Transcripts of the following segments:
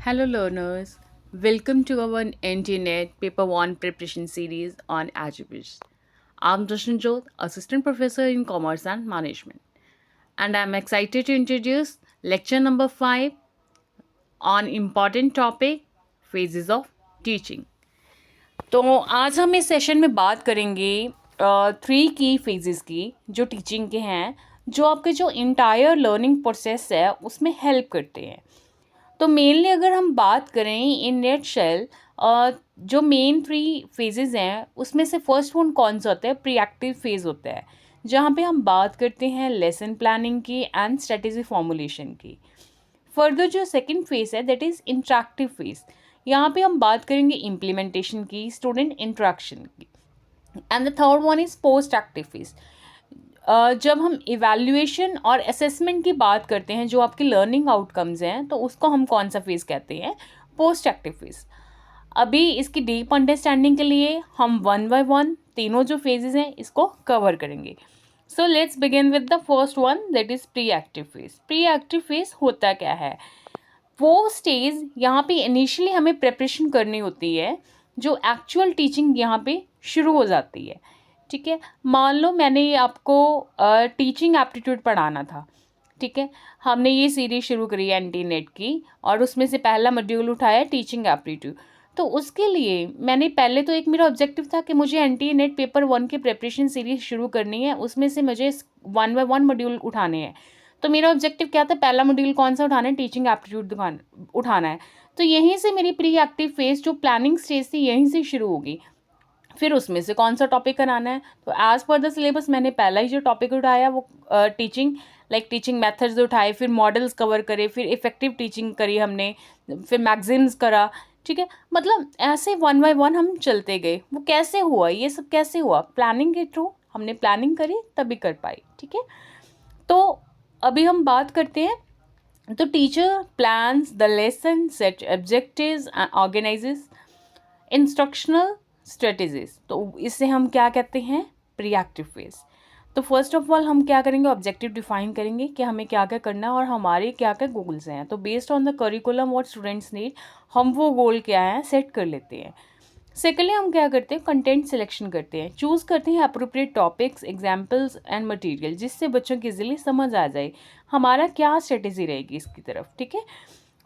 Hello, learners. Welcome to our NTNet Paper 1 preparation series on Algebras. I'm Jashanjot, Assistant Professor in Commerce and Management, and I'm excited to introduce lecture number 5 on important topic phases of teaching. तो आज हम इस session में बात करेंगे 3 की phases की जो टीचिंग के हैं, जो आपके जो इंटायर लर्निंग प्रोसेस है उसमें हेल्प करते हैं। तो मेनली अगर हम बात करें इन नेट शेल, जो मेन 3 फेजेस हैं उसमें से फर्स्ट वन कौन सा होता है? प्री एक्टिव फेज होता है, जहाँ पे हम बात करते हैं लेसन प्लानिंग की एंड स्ट्रेटेजी फॉर्मुलेशन की। फर्दर जो सेकंड फेज है दैट इज़ इंटरेक्टिव फेज, यहाँ पे हम बात करेंगे इम्प्लीमेंटेशन की, स्टूडेंट इंटरेक्शन की। And the third one is post active phase. जब हम इवैल्यूएशन और असेसमेंट की बात करते हैं, जो आपके लर्निंग आउटकम्स हैं, तो उसको हम कौन सा फेज़ कहते हैं? Post active phase. अभी इसकी डीप अंडरस्टैंडिंग के लिए हम वन बाय वन तीनों जो फेजेस हैं इसको कवर करेंगे। So let's begin with the first one that is pre active phase. Pre active phase होता क्या है? वो स्टेज यहाँ पे इनिशियली हमें प्रिपरेशन करनी होती है, जो एक्चुअल टीचिंग यहाँ पे शुरू हो जाती है। ठीक है, मान लो मैंने आपको टीचिंग एप्टीट्यूड पढ़ाना था। ठीक है, हमने ये सीरीज शुरू करी है एनटी नेट की, और उसमें से पहला मॉड्यूल उठाया टीचिंग एप्टीट्यूड। तो उसके लिए मैंने पहले तो एक मेरा ऑब्जेक्टिव था कि मुझे एनटी नेट पेपर 1 की प्रिपरेशन सीरीज शुरू करनी है, उसमें से मुझे 1 बाय 1 मॉड्यूल उठाने हैं। तो मेरा ऑब्जेक्टिव क्या था? पहला मॉड्यूल कौन सा उठाना है? टीचिंग एप्टीट्यूड उठाना है। तो यहीं से मेरी प्री एक्टिव फेज जो प्लानिंग स्टेज थी यहीं से शुरू होगी। फिर उसमें से कौन सा टॉपिक कराना है? तो एज़ पर द सिलेबस मैंने पहला ही जो टॉपिक उठाया वो टीचिंग मेथड्स उठाए, फिर मॉडल्स कवर करे, फिर इफेक्टिव टीचिंग करी हमने, फिर मैगजीन्स करा। ठीक है, मतलब ऐसे वन बाय वन हम चलते गए। वो कैसे हुआ? ये सब कैसे हुआ? प्लानिंग के थ्रू हमने प्लानिंग करी तभी कर पाई। ठीक है, तो अभी हम बात करते हैं। तो teacher plans the lesson, set objectives and organises instructional strategies. तो इससे हम क्या कहते हैं? Pre active phase. तो फर्स्ट ऑफ ऑल हम क्या करेंगे? ऑब्जेक्टिव डिफाइन करेंगे कि हमें क्या क्या करना है और हमारे क्या क्या गोल्स हैं। तो based on the curriculum what students need, हम वो गोल क्या है सेट कर लेते हैं। सेकेंडली हम क्या करते हैं? कंटेंट सिलेक्शन करते हैं, चूज़ करते हैं appropriate topics, examples and material, जिससे बच्चों की इजीली समझ आ जाए हमारा क्या स्ट्रेटेजी रहेगी इसकी तरफ। ठीक है,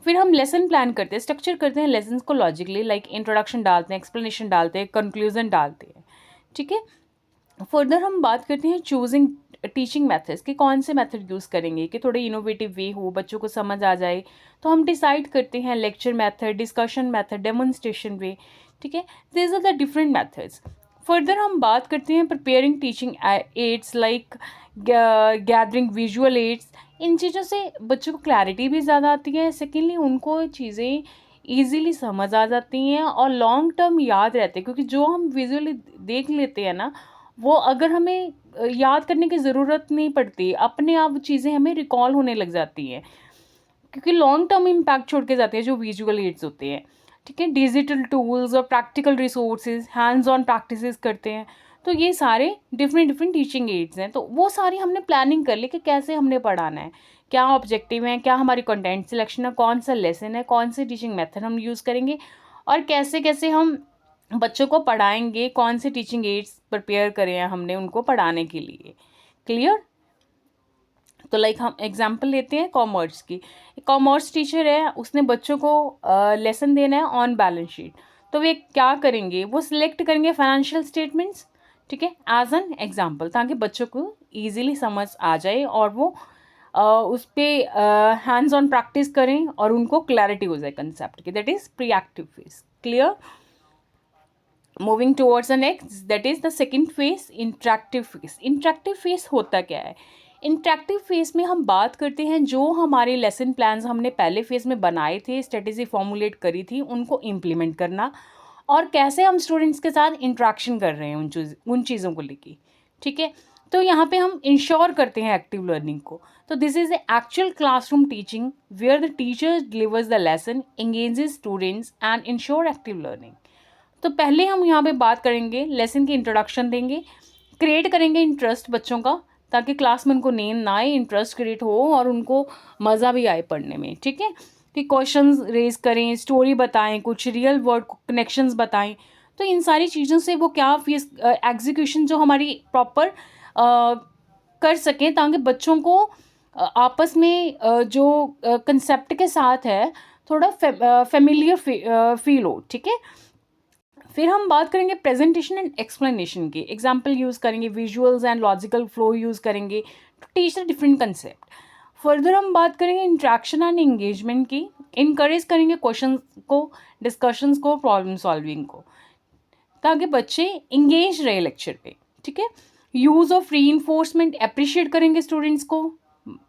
फिर हम लेसन प्लान करते हैं, स्ट्रक्चर करते हैं लेसन को लॉजिकली, लाइक इंट्रोडक्शन डालते हैं, एक्सप्लेनेशन डालते हैं, कंक्लूजन डालते हैं। ठीक है, फर्दर हम बात करते हैं चूजिंग टीचिंग मेथड्स कि कौन से मेथड यूज़ करेंगे कि थोड़े इनोवेटिव वे हो, बच्चों को समझ आ जाए। तो हम डिसाइड करते हैं lecture method, discussion method, demonstration way. ठीक है, these are the different methods. Further हम बात करते हैं preparing teaching aids, like gathering visual aids. इन चीज़ों से बच्चों को क्लैरिटी भी ज़्यादा आती है। सेकेंडली उनको चीज़ें ईजिली समझ आ जाती हैं और लॉन्ग टर्म याद रहते हैं, क्योंकि जो हम विजुअली देख लेते हैं ना, वो अगर हमें याद करने की ज़रूरत नहीं पड़ती, अपने आप चीज़ें हमें रिकॉल होने लग जाती हैं, क्योंकि लॉन्ग टर्म इम्पैक्ट छोड़ के जाते हैं जो विजुअल एड्स होते हैं। ठीक है, डिजिटल टूल्स और practical resources, hands on practices करते हैं। तो ये सारे डिफरेंट डिफरेंट टीचिंग एड्स हैं। तो वो सारी हमने प्लानिंग कर ली कि कैसे हमने पढ़ाना है, क्या ऑब्जेक्टिव है, क्या हमारी कंटेंट सिलेक्शन है, कौन सा लेसन है, कौन से टीचिंग मेथड हम यूज़ करेंगे, और कैसे कैसे हम बच्चों को पढ़ाएंगे, कौन से टीचिंग एड्स प्रिपेयर करे हैं हमने उनको पढ़ाने के लिए। क्लियर? तो लाइक हम एग्जांपल लेते हैं कॉमर्स की। कॉमर्स टीचर है, उसने बच्चों को लेसन देना है ऑन बैलेंस शीट। तो वे क्या करेंगे? वो सिलेक्ट करेंगे फाइनेंशियल स्टेटमेंट्स। ठीक है, एज एन एग्जांपल, ताकि बच्चों को ईजिली समझ आ जाए और वो उस पर हैंड्स ऑन प्रैक्टिस करें और उनको क्लैरिटी हो जाए कंसेप्ट की। That is pre active phase. Clear? Moving towards the next, that is the second phase, interactive phase. Interactive phase होता क्या है? इंटरेक्टिव फेज में हम बात करते हैं जो हमारे लेसन प्लान्स हमने पहले फेज में बनाए थे, स्ट्रेटेजी फॉर्मुलेट करी थी, उनको इम्प्लीमेंट करना, और कैसे हम स्टूडेंट्स के साथ इंट्रैक्शन कर रहे हैं उन चीज़ों को लेके। ठीक है, तो यहाँ पे हम इंश्योर करते हैं एक्टिव लर्निंग को। तो this is the actual classroom teaching where the teacher delivers the lesson, engages students and ensure active learning. तो पहले हम यहाँ पे बात करेंगे, लेसन की इंट्रोडक्शन देंगे, क्रिएट करेंगे इंटरेस्ट बच्चों का, ताकि क्लास में उनको नींद ना आए, इंटरेस्ट क्रिएट हो और उनको मज़ा भी आए पढ़ने में। ठीक है, कि क्वेश्चंस रेज करें, स्टोरी बताएं, कुछ रियल वर्ड कनेक्शंस बताएं। तो इन सारी चीज़ों से वो क्या फीस एग्जीक्यूशन जो हमारी प्रॉपर कर सकें, ताकि बच्चों को आपस में जो कंसेप्ट के साथ है थोड़ा फेमिलियर फील हो। ठीक है, फिर हम बात करेंगे प्रेजेंटेशन एंड एक्सप्लेनेशन की। एग्जाम्पल यूज़ करेंगे, visuals and logical flow use करेंगे to teach the different concept. Further हम बात करेंगे इंट्रैक्शन एंड एंगेजमेंट की। इनकरेज करेंगे क्वेश्चन को, डिस्कशंस को, प्रॉब्लम सॉल्विंग को, ताकि बच्चे इंगेज रहे लेक्चर पे। ठीक है, यूज़ ऑफ री अप्रिशिएट करेंगे स्टूडेंट्स को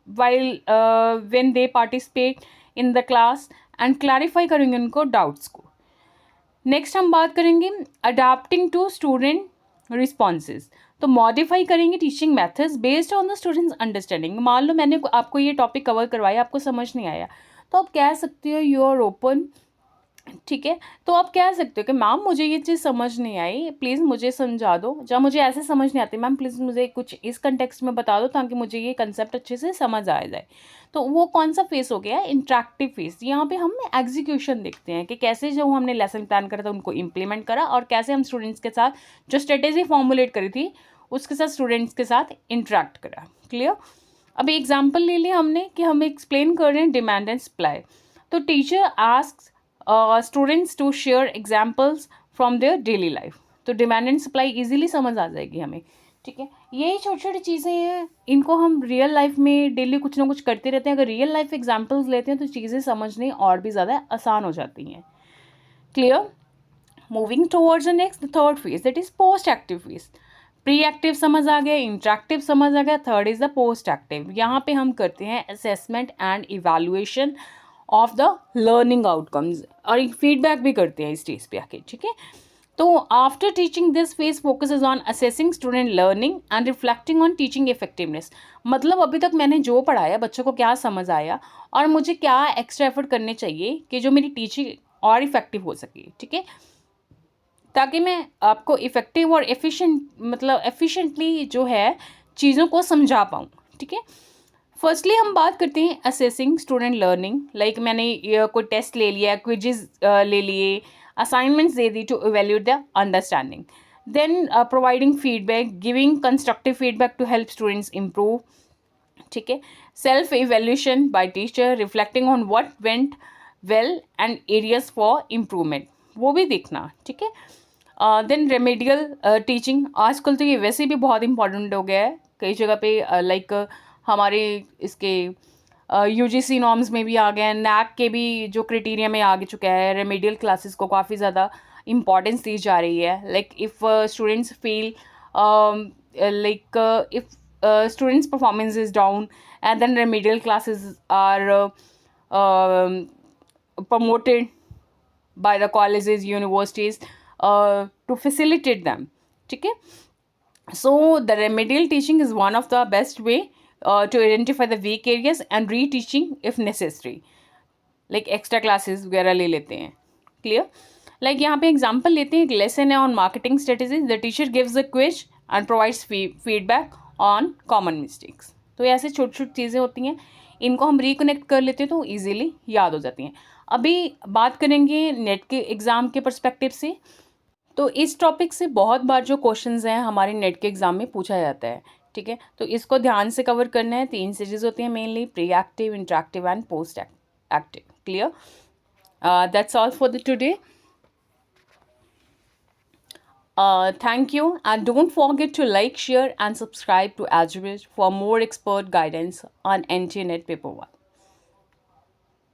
while when they participate in the class, and clarify करेंगे उनको डाउट्स को। नेक्स्ट हम बात करेंगे अडाप्टिंग टू स्टूडेंट रिस्पॉन्सेज। तो मॉडिफाई करेंगे teaching methods based on the students understanding. मान लो मैंने आपको ये टॉपिक कवर करवाया, आपको समझ नहीं आया, तो आप कह सकते हो यू आर ओपन। ठीक है, तो आप कह सकते हो कि मैम मुझे ये चीज़ समझ नहीं आई, प्लीज़ मुझे समझा दो। जब मुझे ऐसे समझ नहीं आती, मैम प्लीज़ मुझे कुछ इस कंटेक्स्ट में बता दो ताकि मुझे ये कंसेप्ट अच्छे से समझ आ जाए। तो वो कौन सा फेस हो गया, इंटरेक्टिव फेस। यहाँ पे हम एग्जीक्यूशन देखते हैं कि कैसे जो हमने लेसन प्लान करा था उनको इम्प्लीमेंट करा, और कैसे हम स्टूडेंट्स के साथ जो स्ट्रेटेजी फॉर्मुलेट करी थी उसके साथ स्टूडेंट्स के साथ इंटरेक्ट करा। क्लियर। अभी एग्जाम्पल ले लिया हमने कि हम एक्सप्लेन कर रहे हैं डिमांड एंड सप्लाई। तो teacher asks students to share examples from their daily life. तो डिमांड एंड सप्लाई ईजिली समझ आ जाएगी हमें। ठीक है, यही छोटी छोटी चीज़ें हैं, इनको हम रियल लाइफ में डेली कुछ ना कुछ करते रहते हैं। अगर रियल लाइफ एग्जाम्पल्स लेते हैं तो चीज़ें समझनी और भी ज़्यादा आसान हो जाती हैं। Clear. Moving towards the next, the third phase, that is post active phase. Pre active समझ आ गया, इंटरेक्टिव समझ आ गया, third is the post active. यहाँ पे हम करते हैं assessment and evaluation of the learning outcomes, और एक फीडबैक भी करते हैं इस स्टेज पे आके। ठीक है, तो after teaching this phase focuses on assessing student learning and reflecting on teaching effectiveness. मतलब अभी तक मैंने जो पढ़ाया बच्चों को क्या समझ आया, और मुझे क्या एक्स्ट्रा एफर्ट करने चाहिए कि जो मेरी टीचिंग और इफेक्टिव हो सके। ठीक है, ताकि मैं आपको इफ़ेक्टिव और एफिशिएंटली जो है चीज़ों को समझा पाऊँ। ठीक है, फर्स्टली हम बात करते हैं असेसिंग स्टूडेंट लर्निंग। लाइक मैंने कोई टेस्ट ले लिया, क्विजेज ले लिए, असाइनमेंट्स दे दी to evaluate the understanding. Then providing feedback, giving constructive feedback to help students improve. ठीक है, self evaluation by teacher, reflecting on what went well and areas for improvement, वो भी देखना। ठीक है, देन रेमेडियल टीचिंग। आजकल तो ये वैसे भी बहुत इंपॉर्टेंट हो गया है कई जगह पे, लाइक हमारे इसके यूजीसी नॉर्म्स में भी आ गया है, नैक के भी जो क्राइटेरिया में आ चुका है। रेमेडियल क्लासेस को काफ़ी ज़्यादा इंपॉर्टेंस दी जा रही है। Like if students feel like if students performance is down, and then remedial classes are promoted by the colleges, universities, to facilitate them. ठीक है, so the remedial teaching is one of the best way to identify the weak areas and reteaching if necessary, like extra classes वगैरह ले लेते हैं। Clear. Like यहाँ पे example लेते हैं, एक लेसन है on marketing strategies. The teacher gives a quiz and provides feedback on common mistakes. तो ऐसे छोटी छोटी चीज़ें होती हैं, इनको हम रिकनेक्ट कर लेते हैं तो ईजिली याद हो जाती हैं। अभी बात करेंगे नेट के एग्ज़ाम के परस्पेक्टिव से। तो इस टॉपिक से बहुत बार जो क्वेश्चंस हैं हमारे नेट के एग्ज़ाम में पूछा जाता है। ठीक है, तो इसको ध्यान से कवर करना है। 3 सीरीज होती हैं mainly, pre active, interactive and post active. Clear. That's all for today. Thank you, and don't forget to like, share and subscribe to Algebris for more expert guidance on NT Net Paper 1.